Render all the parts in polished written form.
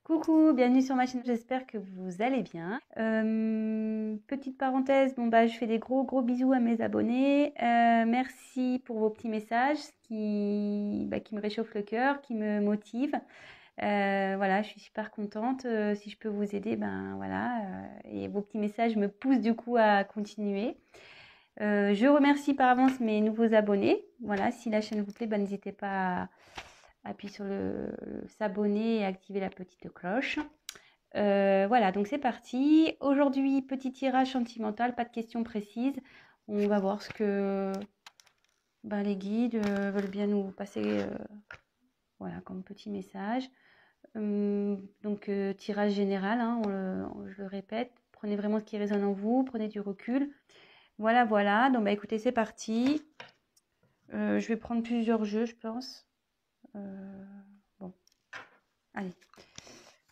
Coucou, bienvenue sur ma chaîne, j'espère que vous allez bien. Petite parenthèse, je fais des gros bisous à mes abonnés. Merci pour vos petits messages qui me réchauffent le cœur, qui me motivent. Voilà, je suis super contente. Si je peux vous aider, et vos petits messages me poussent du coup à continuer. Je remercie par avance mes nouveaux abonnés. Voilà, si la chaîne vous plaît, n'hésitez pas à appuyer sur le s'abonner et activer la petite cloche. Voilà, donc c'est parti. Aujourd'hui, petit tirage sentimental, pas de questions précises. On va voir ce que les guides veulent bien nous passer voilà, comme petit message. Tirage général, hein, je le répète. Prenez vraiment ce qui résonne en vous, prenez du recul. Voilà. Donc, écoutez, c'est parti. Je vais prendre plusieurs jeux, je pense. Bon, allez,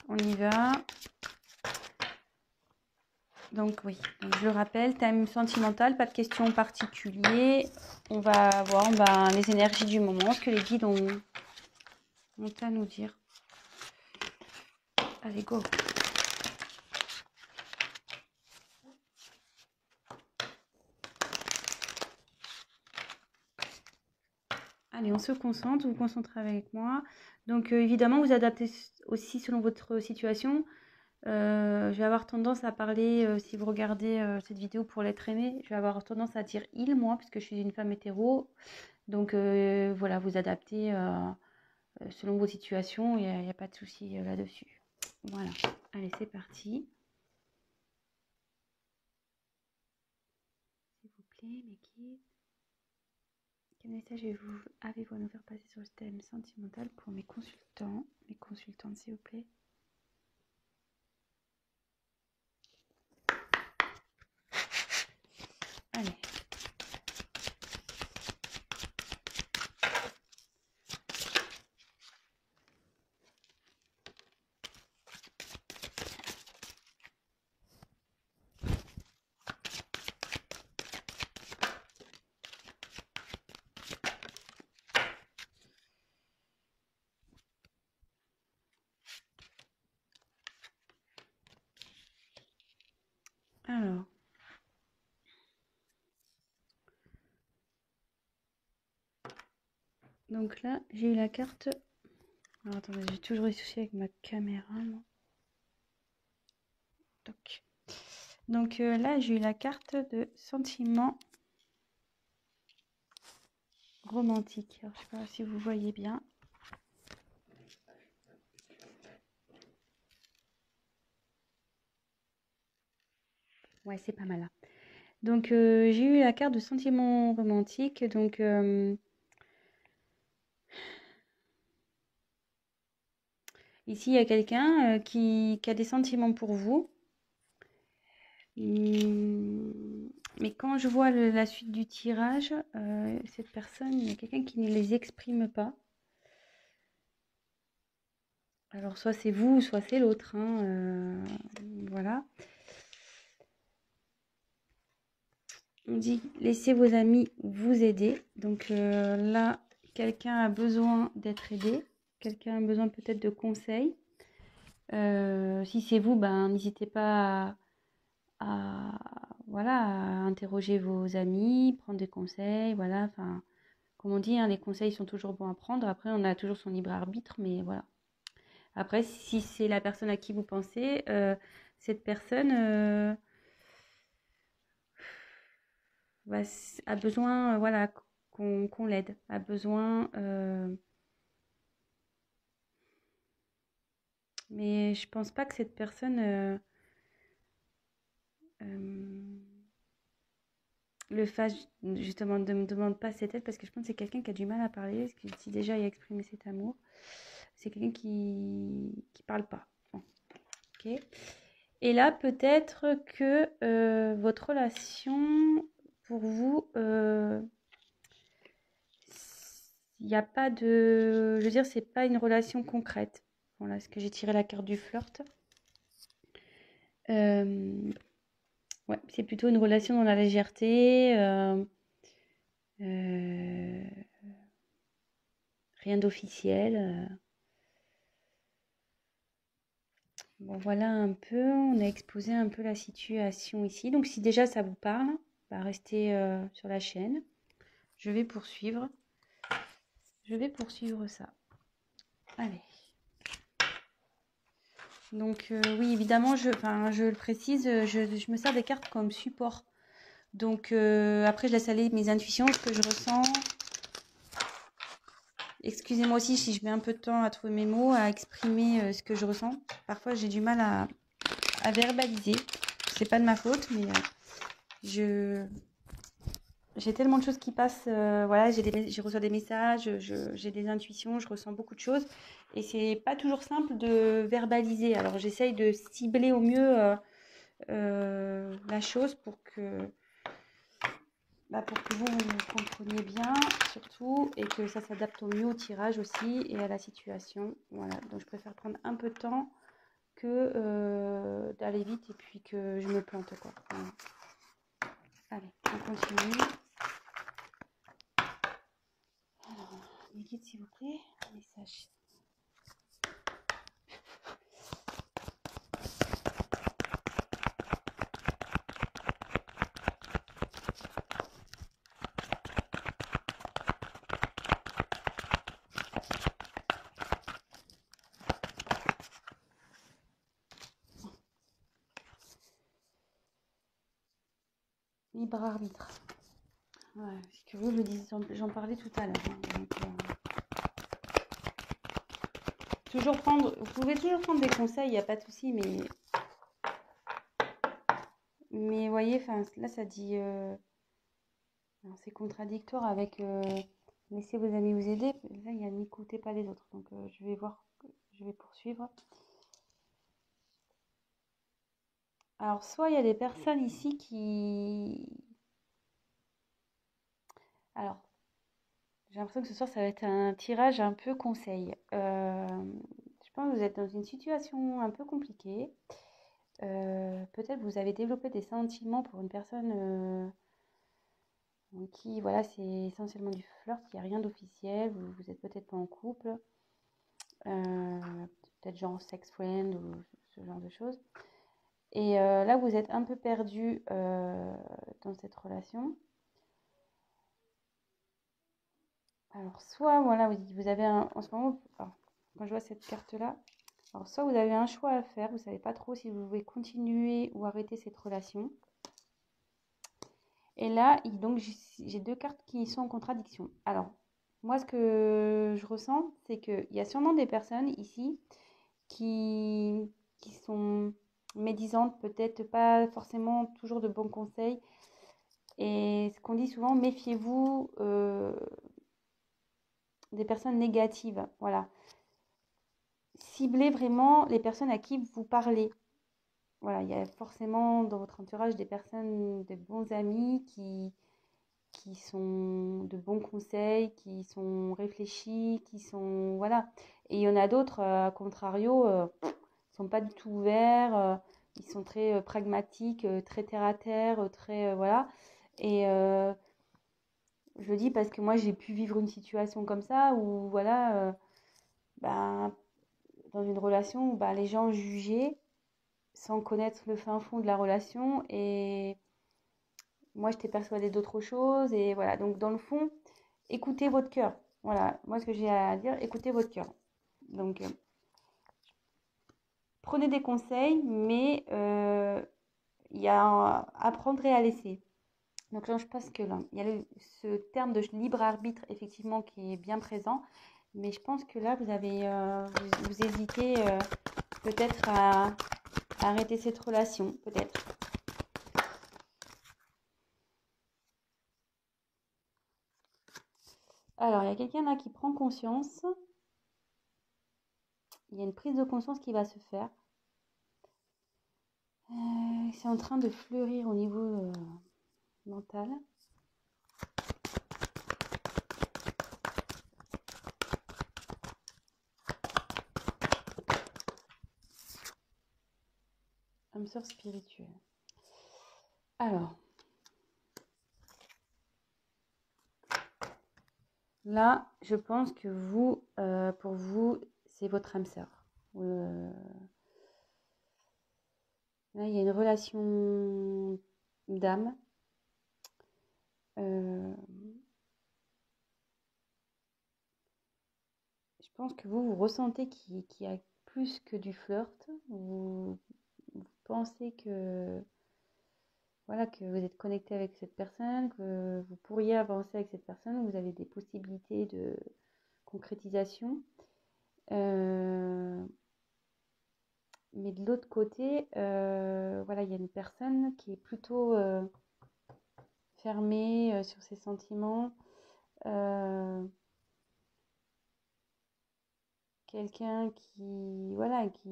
on y va. Donc oui, donc je le rappelle, thème sentimental, pas de questions particulières. On va voir les énergies du moment, ce que les guides ont à nous dire. Allez, go. Allez, on se concentre, vous vous concentrez avec moi. Donc évidemment, vous adaptez aussi selon votre situation. Je vais avoir tendance à parler, si vous regardez cette vidéo pour l'être aimé, je vais avoir tendance à dire il, moi, puisque je suis une femme hétéro. Donc voilà, vous adaptez selon vos situations, il n'y a pas de souci là-dessus. Voilà, allez, c'est parti. S'il vous plaît, mes guides. Quel message avez-vous à nous faire passer sur le thème sentimental pour mes consultantes, s'il vous plaît? Allez. Alors. Donc là, j'ai eu la carte. Alors attendez, j'ai toujours des soucis avec ma caméra, moi. Donc là, j'ai eu la carte de sentiment romantique. Alors, je sais pas si vous voyez bien. Ouais, c'est pas mal là. Donc j'ai eu la carte de sentiment romantique. Donc ici, il y a quelqu'un qui a des sentiments pour vous. Mais quand je vois la suite du tirage, cette personne, il y a quelqu'un qui ne les exprime pas. Alors, soit c'est vous, soit c'est l'autre, hein, voilà. On dit laissez vos amis vous aider. Donc là, quelqu'un a besoin d'être aidé. Quelqu'un a besoin peut-être de conseils. Si c'est vous, n'hésitez pas voilà, à interroger vos amis, prendre des conseils. Voilà, enfin, comme on dit, hein, les conseils sont toujours bons à prendre. Après, on a toujours son libre arbitre, mais voilà. Après, si c'est la personne à qui vous pensez, cette personne a besoin, voilà, qu'on l'aide, a besoin. Mais je pense pas que cette personne le fasse, justement, ne me demande pas cette aide parce que je pense que c'est quelqu'un qui a du mal à parler, parce que si déjà il a exprimé cet amour, c'est quelqu'un qui parle pas. Bon, ok. Et là, peut-être que votre relation, pour vous, il n'y a pas de... Je veux dire, c'est pas une relation concrète. Voilà, est-ce que j'ai tiré la carte du flirt? Ouais, c'est plutôt une relation dans la légèreté. Rien d'officiel. Bon, voilà un peu, on a exposé un peu la situation ici. Donc, si déjà ça vous parle, bah, restez sur la chaîne. Je vais poursuivre. Je vais poursuivre ça. Allez. Donc, oui, évidemment, je le précise, je me sers des cartes comme support. Donc, après, je laisse aller mes intuitions, ce que je ressens. Excusez-moi aussi si je mets un peu de temps à trouver mes mots, à exprimer ce que je ressens. Parfois, j'ai du mal à verbaliser. C'est pas de ma faute, mais j'ai tellement de choses qui passent. Voilà, je reçois des messages, j'ai des intuitions, je ressens beaucoup de choses. Et c'est pas toujours simple de verbaliser. Alors, j'essaye de cibler au mieux la chose pour que vous compreniez bien, surtout, et que ça s'adapte au mieux au tirage aussi et à la situation. Voilà, donc je préfère prendre un peu de temps que d'aller vite et puis que je me plante, quoi. Voilà. Allez, on continue. Alors, mes guides, s'il vous plaît, message. Libre arbitre. Ouais, c'est curieux, j'en parlais tout à l'heure. Hein, donc, vous pouvez toujours prendre des conseils, il n'y a pas de souci, mais vous voyez, là ça dit, c'est contradictoire avec laissez vos amis vous aider. Là, il y a n'écoutez pas les autres, donc je vais voir, je vais poursuivre. Alors, soit il y a des personnes ici Alors, j'ai l'impression que ce soir, ça va être un tirage un peu conseil. Je pense que vous êtes dans une situation un peu compliquée. Peut-être vous avez développé des sentiments pour une personne qui, voilà, c'est essentiellement du flirt, il n'y a rien d'officiel, vous êtes peut-être pas en couple, euh, peut-être genre sex friend ou ce genre de choses. Et là, vous êtes un peu perdu dans cette relation. Alors, soit, voilà, vous avez en ce moment, alors, quand je vois cette carte-là, alors soit vous avez un choix à faire, vous ne savez pas trop si vous voulez continuer ou arrêter cette relation. Et là, donc, j'ai deux cartes qui sont en contradiction. Alors, moi, ce que je ressens, c'est qu'il y a sûrement des personnes ici qui sont médisantes, peut-être pas forcément toujours de bons conseils. Et ce qu'on dit souvent, méfiez-vous des personnes négatives. Voilà. Ciblez vraiment les personnes à qui vous parlez. Voilà, il y a forcément dans votre entourage des personnes, de bons amis qui sont de bons conseils, qui sont réfléchis, qui sont... Voilà. Et il y en a d'autres, à contrario, sont pas du tout ouverts, ils sont très pragmatiques, très terre à terre, très... voilà. Et je le dis parce que moi, j'ai pu vivre une situation comme ça où, voilà, ben, dans une relation où ben, les gens jugeaient sans connaître le fin fond de la relation et moi, j'étais persuadée d'autre chose et voilà. Donc, dans le fond, écoutez votre cœur. Voilà, moi, ce que j'ai à dire, écoutez votre cœur. Donc, prenez des conseils, mais il y a apprendre et à laisser. Donc là, je pense que là, il y a ce terme de libre arbitre, effectivement, qui est bien présent. Mais je pense que là, vous hésitez peut-être à arrêter cette relation, peut-être. Alors, il y a quelqu'un là qui prend conscience. Il y a une prise de conscience qui va se faire. C'est en train de fleurir au niveau mental. Âme sœur spirituelle. Alors, là, je pense que pour vous, c'est votre âme sœur. Là, il y a une relation d'âme. Euh, je pense que vous ressentez qu'il y a plus que du flirt. Vous pensez que, voilà, que vous êtes connecté avec cette personne, que vous pourriez avancer avec cette personne, vous avez des possibilités de concrétisation. Mais de l'autre côté, voilà, il y a une personne qui est plutôt fermée sur ses sentiments. Quelqu'un qui, voilà, qui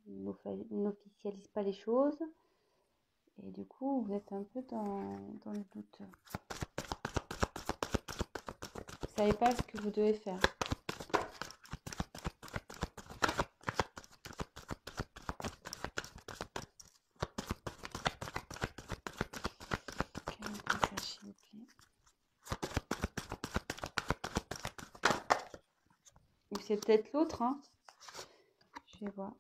n'officialise pas les choses. Et du coup, vous êtes un peu dans le doute. Vous ne savez pas ce que vous devez faire. Quel message, s'il vous plaît. Ou c'est peut-être l'autre, hein. Je vais voir.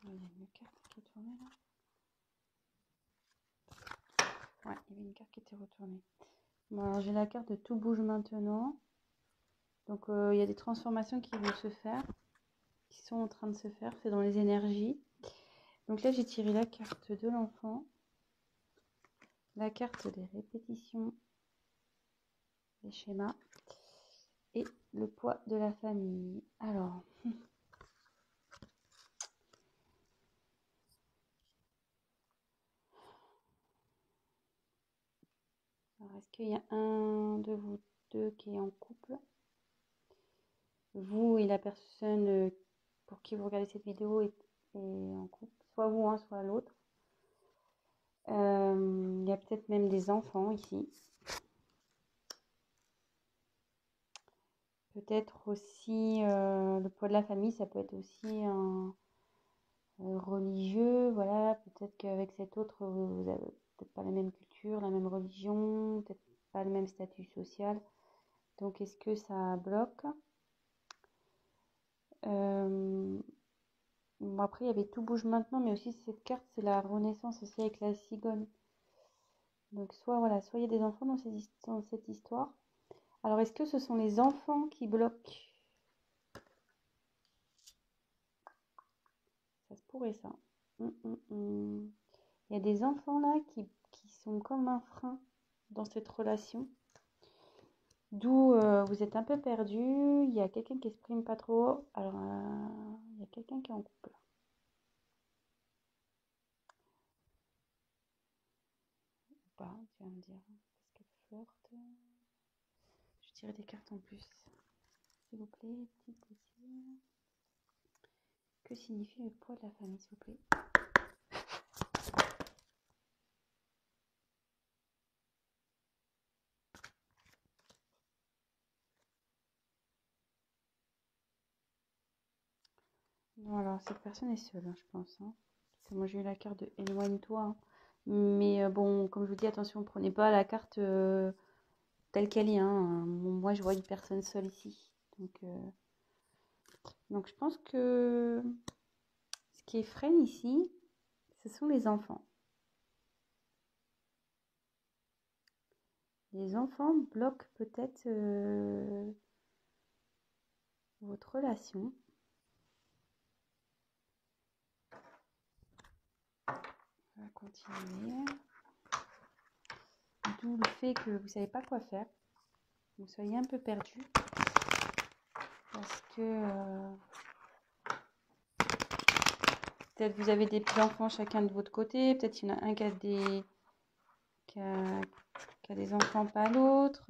Il y a une carte qui est tournée là. Ouais, il y avait une carte qui était retournée. Bon, alors j'ai la carte de tout bouge maintenant. Donc il y a des transformations qui vont se faire, qui sont en train de se faire. C'est dans les énergies. Donc là, j'ai tiré la carte de l'enfant, la carte des répétitions, des schémas et le poids de la famille. Alors, est-ce qu'il y a un de vous deux qui est en couple? Vous et la personne pour qui vous regardez cette vidéo est en couple, soit vous, hein, soit l'autre. Il y a peut-être même des enfants ici. Peut-être aussi le poids de la famille, ça peut être aussi un religieux. Voilà, peut-être qu'avec cet autre, vous n'avez peut-être pas la même culture, la même religion, peut-être pas le même statut social. Donc, est-ce que ça bloque? Bon, après, il y avait tout bouge maintenant, mais aussi cette carte, c'est la renaissance aussi avec la cigogne. Donc, soit voilà, soit il y a des enfants dans cette histoire. Alors, est-ce que ce sont les enfants qui bloquent? Ça se pourrait, ça. Il y a des enfants là qui sont comme un frein dans cette relation. D'où vous êtes un peu perdu. Il y a quelqu'un qui exprime pas trop. Alors, il y a quelqu'un qui est en couple. Ou pas, tu vas me dire. Parce qu'elle flirte. Je vais tirer des cartes en plus. S'il vous plaît, petite bêtise. Que signifie le poids de la famille, s'il vous plaît? Non, alors cette personne est seule, hein, je pense. Hein. Moi, j'ai eu la carte de éloigne-toi. Hein. Mais bon, comme je vous dis, attention, prenez pas la carte telle qu'elle est. Hein. Moi, je vois une personne seule ici. Donc je pense que ce qui freine ici, ce sont les enfants. Les enfants bloquent peut-être votre relation. On va continuer. D'où le fait que vous ne savez pas quoi faire. Vous soyez un peu perdu. Parce que peut-être vous avez des petits-enfants chacun de votre côté. Peut-être il y en a un qui a des enfants, pas l'autre.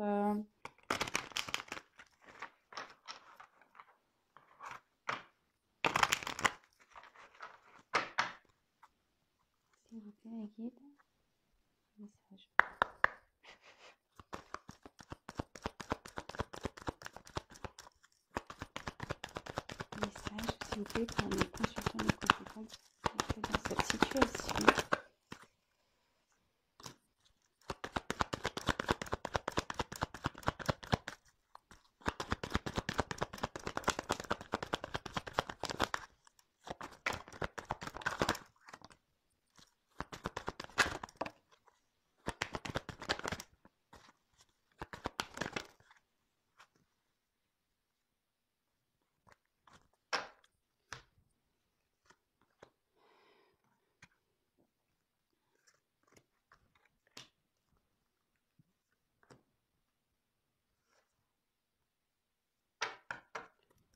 S'il vous plaît, les guides. Message. Message, s'il vous plaît, pour mes consultants et consultantes dans cette situation.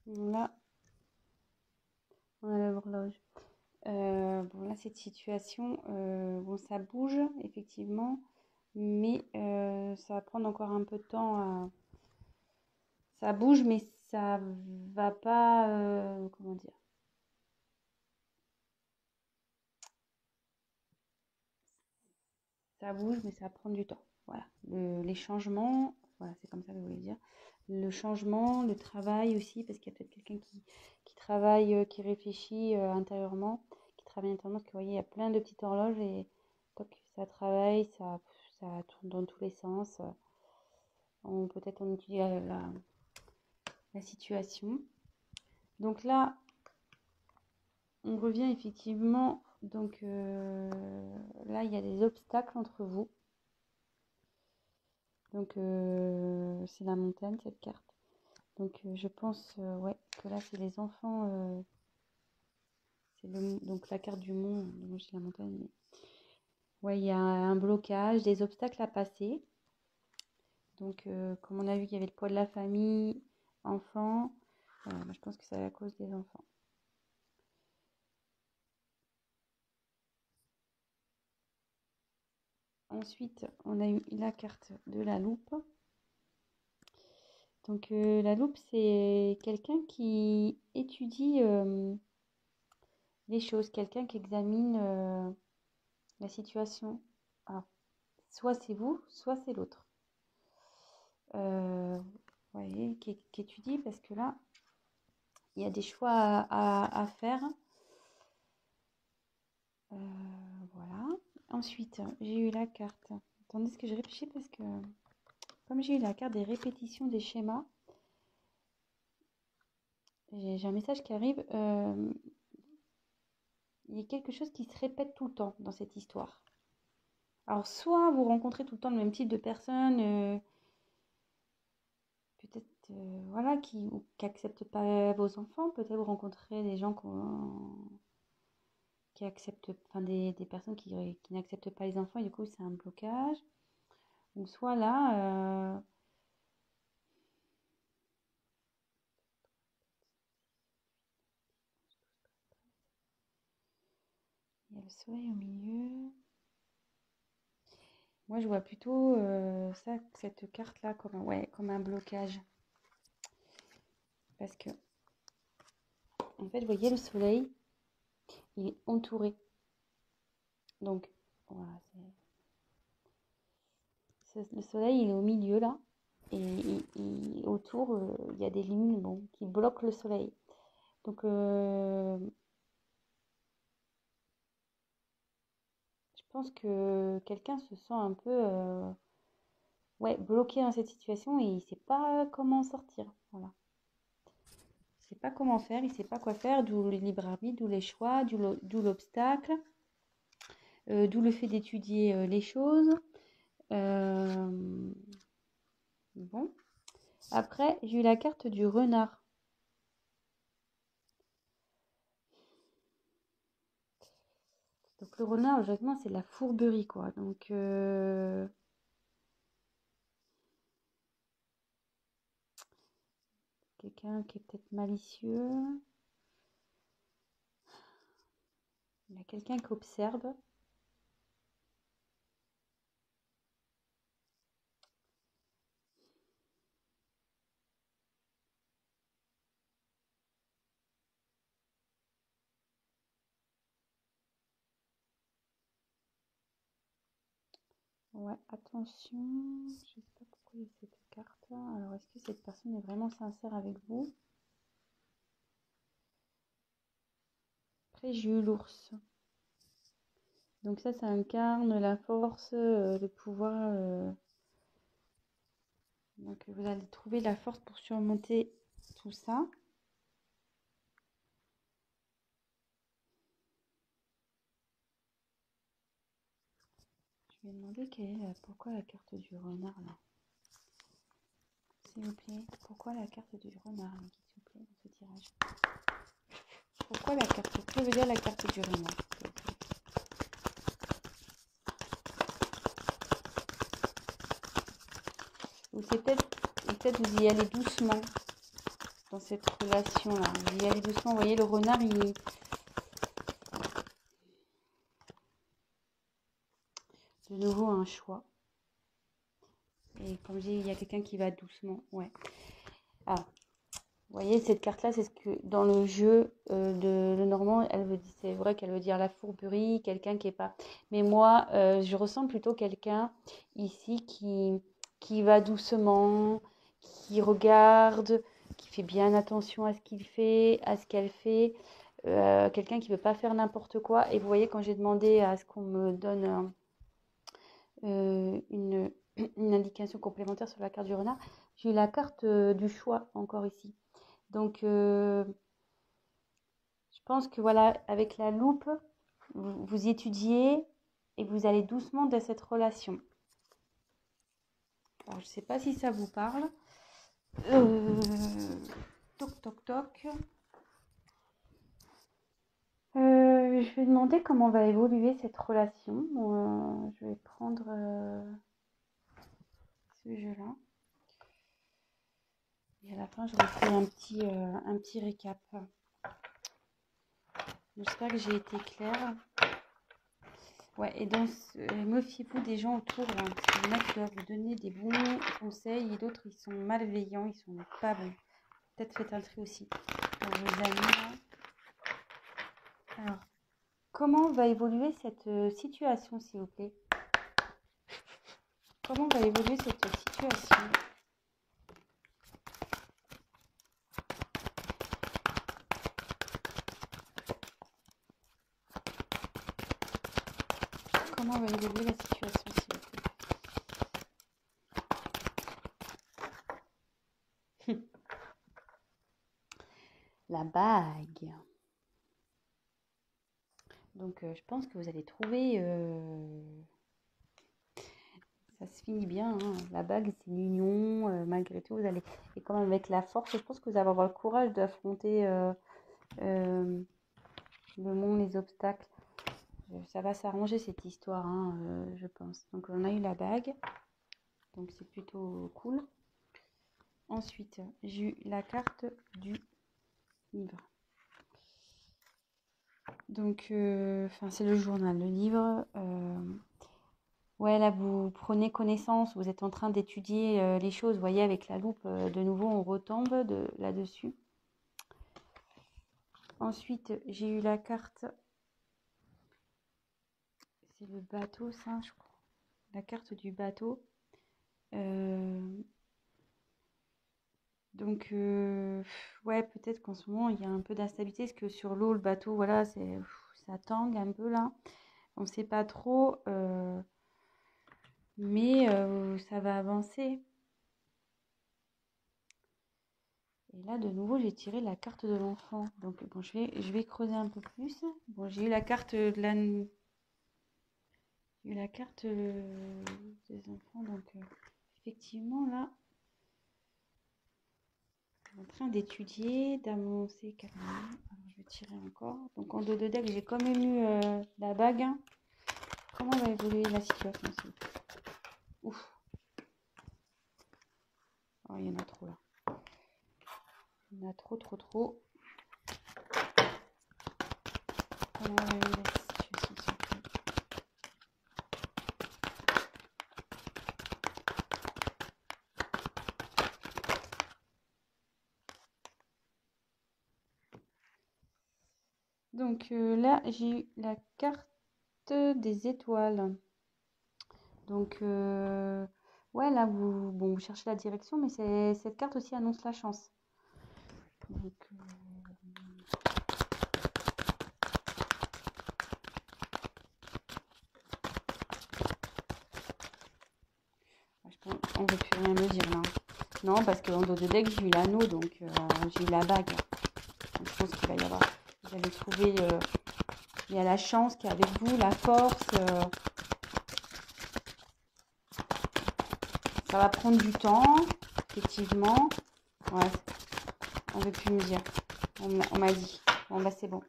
Là, on a l'horloge. Bon, là, cette situation, bon, ça bouge, effectivement, mais ça va prendre encore un peu de temps à... Ça bouge, mais ça va pas... comment dire? Ça bouge, mais ça va prendre du temps. Voilà. Les changements, voilà, c'est comme ça que je voulais dire. Le changement, le travail aussi, parce qu'il y a peut-être quelqu'un qui travaille, qui réfléchit intérieurement, qui travaille intérieurement, parce que vous voyez, il y a plein de petites horloges et toc, ça travaille, ça tourne dans tous les sens. Peut-être on étudie la situation. Donc là, on revient effectivement. Donc là, il y a des obstacles entre vous. Donc c'est la montagne, cette carte. Donc je pense ouais, que là, c'est les enfants. Donc la carte du mont. Moi, j'ai la montagne. Mais... ouais, il y a un blocage, des obstacles à passer. Donc comme on a vu qu'il y avait le poids de la famille, enfants. Moi, je pense que c'est à cause des enfants. Ensuite, on a eu la carte de la loupe. Donc la loupe, c'est quelqu'un qui étudie les choses, quelqu'un qui examine la situation. Alors, soit c'est vous, soit c'est l'autre. Vous voyez, qui étudie parce que là, il y a des choix à faire. Voilà. Ensuite, j'ai eu la carte. Attendez, ce que je réfléchis parce que comme j'ai eu la carte des répétitions des schémas, j'ai un message qui arrive. Il y a quelque chose qui se répète tout le temps dans cette histoire. Alors, soit vous rencontrez tout le temps le même type de personnes, peut-être voilà, qui n'acceptent pas vos enfants, peut-être vous rencontrez des gens qui acceptent, enfin des personnes qui n'acceptent pas les enfants et du coup c'est un blocage. Ou soit là, il y a le soleil au milieu. Moi je vois plutôt cette carte-là comme un blocage. Parce que, en fait, vous voyez, le soleil, il est entouré. Donc, voilà, le soleil, il est au milieu, là. Et autour, il y a des lignes bon, qui bloquent le soleil. Donc, je pense que quelqu'un se sent un peu ouais, bloqué dans cette situation et il ne sait pas comment en sortir. Voilà. Il ne sait pas comment faire, il ne sait pas quoi faire, d'où le libre arbitre, d'où les choix, d'où l'obstacle, d'où le fait d'étudier les choses. Bon. Après, j'ai eu la carte du renard. Donc le renard, logiquement, c'est de la fourberie, quoi. Donc quelqu'un qui est peut-être malicieux. Il y a quelqu'un qui observe. Ouais, attention. Je ne sais pas pourquoi il y a cette carte. Alors, est-ce que cette personne est vraiment sincère avec vous? Après, j'ai eu l'ours. Donc ça incarne la force, le pouvoir. Donc vous allez trouver la force pour surmonter tout ça. Je vais demander pourquoi la carte du renard là. S'il vous plaît, pourquoi la carte du renard, s'il vous plaît, dans ce tirage? Pourquoi la carte? Que veut dire la carte du renard? Ou c'est peut-être vous y allez doucement dans cette relation-là. Je vais y aller doucement. Vous voyez, le renard, il... De nouveau, un choix. Et comme je dis, il y a quelqu'un qui va doucement. Ouais. Ah, vous voyez, cette carte-là, c'est ce que dans le jeu de Lenormand, c'est vrai qu'elle veut dire la fourberie, quelqu'un qui est pas. Mais moi, je ressens plutôt quelqu'un ici qui va doucement, qui regarde, qui fait bien attention à ce qu'il fait, à ce qu'elle fait. Quelqu'un qui ne veut pas faire n'importe quoi. Et vous voyez, quand j'ai demandé à ce qu'on me donne une indication complémentaire sur la carte du renard, j'ai eu la carte du choix encore ici. Donc, je pense que voilà, avec la loupe, vous étudiez et vous allez doucement dans cette relation. Alors, je ne sais pas si ça vous parle. Toc, toc, toc. Je vais demander comment va évoluer cette relation. Je vais prendre ce jeu-là. Et à la fin, je refais un petit récap. J'espère que j'ai été claire. Ouais, et donc, méfiez-vous des gens autour, hein, parce qu'il y en a qui doivent vous donner des bons conseils et d'autres, ils sont malveillants, ils sont pas bons. Peut-être faites un tri aussi pour vos amis. Là. Alors, comment va évoluer cette situation, s'il vous plaît? Comment va évoluer cette situation? Comment va évoluer la situation, s'il vous plaît? La bague. Donc, je pense que vous allez trouver... ça se finit bien. Hein. La bague, c'est l'union. Malgré tout, vous allez... Et quand même avec la force, je pense que vous allez avoir le courage d'affronter le monde, les obstacles. Ça va s'arranger cette histoire, hein, je pense. Donc, on a eu la bague. Donc, c'est plutôt cool. Ensuite, j'ai eu la carte du livre. Donc, c'est le journal, le livre. Ouais, là, vous prenez connaissance, vous êtes en train d'étudier les choses. Vous voyez, avec la loupe, de nouveau, on retombe là-dessus. Ensuite, j'ai eu la carte. C'est le bateau, ça, je crois. La carte du bateau. Donc, ouais, peut-être qu'en ce moment, il y a un peu d'instabilité. Parce que sur l'eau, le bateau, voilà, ça tangue un peu là. On ne sait pas trop. Mais ça va avancer. Et là, de nouveau, j'ai tiré la carte de l'enfant. Donc, bon, je vais creuser un peu plus. Bon, j'ai eu la carte de la... J'ai eu la carte des enfants. Donc, effectivement, là, en train d'étudier, d'avancer calmement. Alors, je vais tirer encore. Donc, en dos de deck, j'ai quand même eu la bague. Comment va évoluer la situation aussi? Ouf. Oh, il y en a trop, là. Il y en a trop, trop, trop. Comment va évoluer la situation, s'il vous plaît? Donc, là, j'ai eu la carte des étoiles. Donc, ouais, là, vous cherchez la direction, mais cette carte aussi annonce la chance. Donc, on ne veut plus rien me dire là. Non, parce qu'en dos de deck, j'ai eu l'anneau, donc j'ai eu la bague. Donc, je pense qu'il va y avoir... Vous allez trouver... il y a la chance qui est avec vous, la force... ça va prendre du temps, effectivement. Ouais, on ne veut plus me dire. On m'a dit. Bon, bah c'est bon.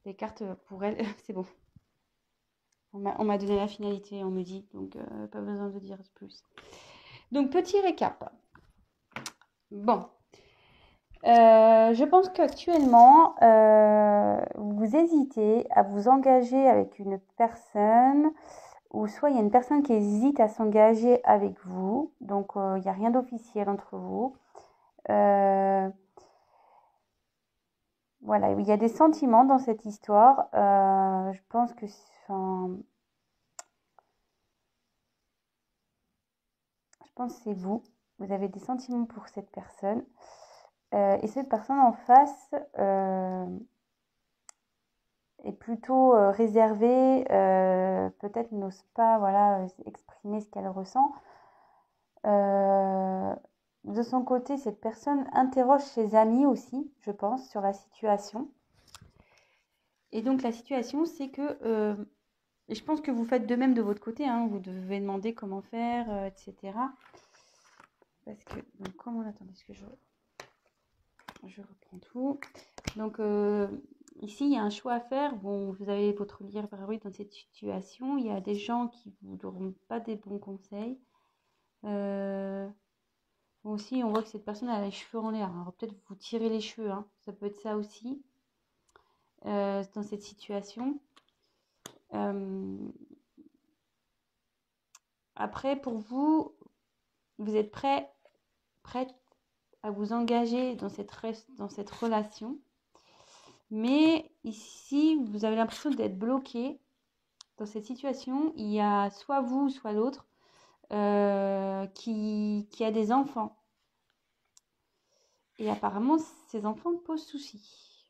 Les cartes, pour elle, c'est bon. On m'a donné la finalité, on me dit. Donc, pas besoin de dire plus. Donc, petit récap. Bon. Je pense qu'actuellement, vous hésitez à vous engager avec une personne, ou soit il y a une personne qui hésite à s'engager avec vous, donc il n'y a rien d'officiel entre vous. Euh, voilà, il y a des sentiments dans cette histoire. Je pense que, enfin, je pense que c'est vous. Vous avez des sentiments pour cette personne. Et cette personne en face est plutôt réservée, peut-être n'ose pas voilà, exprimer ce qu'elle ressent. Euh, de son côté, cette personne interroge ses amis aussi, je pense, sur la situation. Et donc la situation, c'est que, et je pense que vous faites de même de votre côté, hein, vous devez demander comment faire, etc. Parce que, donc, comment, attendez, est-ce que je reprends tout. Donc, ici, il y a un choix à faire. Bon, vous avez votre libre arbitre dans cette situation. Il y a des gens qui vous donneront pas des bons conseils. Euh, bon, aussi, on voit que cette personne a les cheveux en l'air. Alors, peut-être vous tirez les cheveux, hein. Ça peut être ça aussi, dans cette situation. Euh, après, pour vous, vous êtes prête à vous engager dans cette relation. Mais ici, vous avez l'impression d'être bloqué dans cette situation. Il y a soit vous, soit l'autre qui a des enfants. Et apparemment, ces enfants posent souci.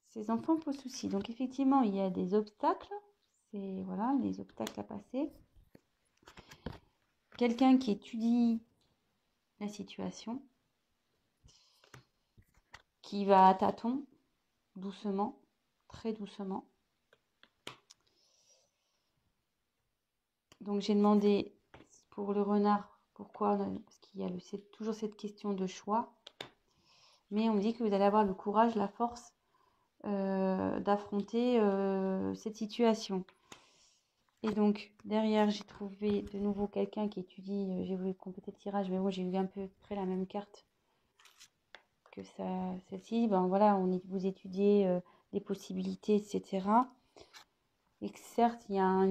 Ces enfants posent souci. Donc effectivement, il y a des obstacles. C'est voilà, les obstacles à passer. Quelqu'un qui étudie la situation, qui va à tâtons, doucement, très doucement. Donc j'ai demandé pour le renard pourquoi, parce qu'il y a toujours cette question de choix. Mais on me dit que vous allez avoir le courage, la force d'affronter cette situation. Et donc derrière j'ai trouvé de nouveau quelqu'un qui étudie, j'ai voulu compléter le tirage, mais bon j'ai eu à peu près la même carte que celle-ci. Ben voilà, vous étudiez les possibilités, etc. Et que certes il y a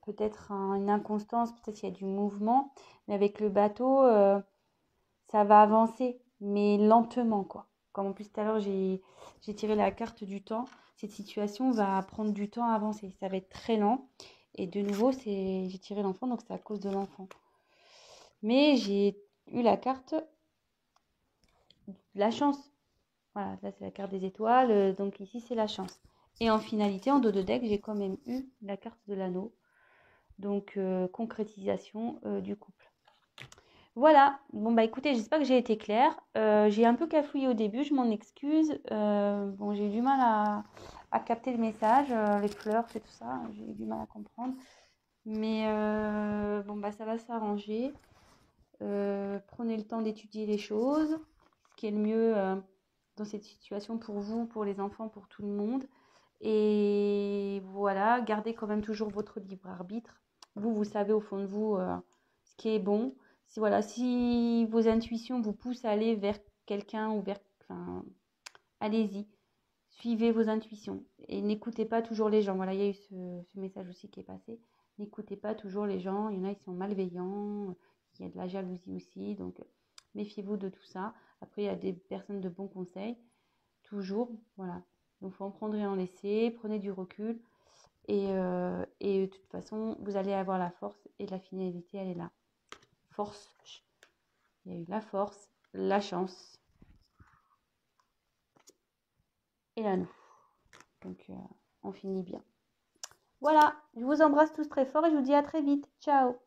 peut-être une inconstance, peut-être qu'il y a du mouvement, mais avec le bateau, ça va avancer, mais lentement, quoi. Comme en plus tout à l'heure, j'ai tiré la carte du temps. Cette situation va prendre du temps à avancer. Ça va être très lent. Et de nouveau, j'ai tiré l'enfant, donc c'est à cause de l'enfant. Mais j'ai eu la carte de la chance. Voilà, là c'est la carte des étoiles, donc ici c'est la chance. Et en finalité, en dos de deck, j'ai quand même eu la carte de l'anneau. Donc concrétisation du couple. Voilà, bon bah écoutez, j'espère que j'ai été claire. J'ai un peu cafouillé au début, je m'en excuse. Bon, j'ai eu du mal à capter le message, les fleurs, c'est tout ça, j'ai eu du mal à comprendre. Mais bon bah ça va s'arranger. Prenez le temps d'étudier les choses, ce qui est le mieux dans cette situation pour vous, pour les enfants, pour tout le monde. Et voilà, gardez quand même toujours votre libre arbitre. Vous savez au fond de vous ce qui est bon. Si, voilà, si vos intuitions vous poussent à aller vers quelqu'un ou vers... Enfin, allez-y, suivez vos intuitions. Et n'écoutez pas toujours les gens. Voilà, il y a eu ce message aussi qui est passé. N'écoutez pas toujours les gens. Il y en a qui sont malveillants. Il y a de la jalousie aussi. Donc, méfiez-vous de tout ça. Après, il y a des personnes de bons conseils. Toujours, voilà. Donc, il faut en prendre et en laisser. Prenez du recul. Et de toute façon, vous allez avoir la force et la finalité, elle est là. Force. Il y a eu la force, la chance et l'anneau. Donc, on finit bien. Voilà, je vous embrasse tous très fort et je vous dis à très vite. Ciao!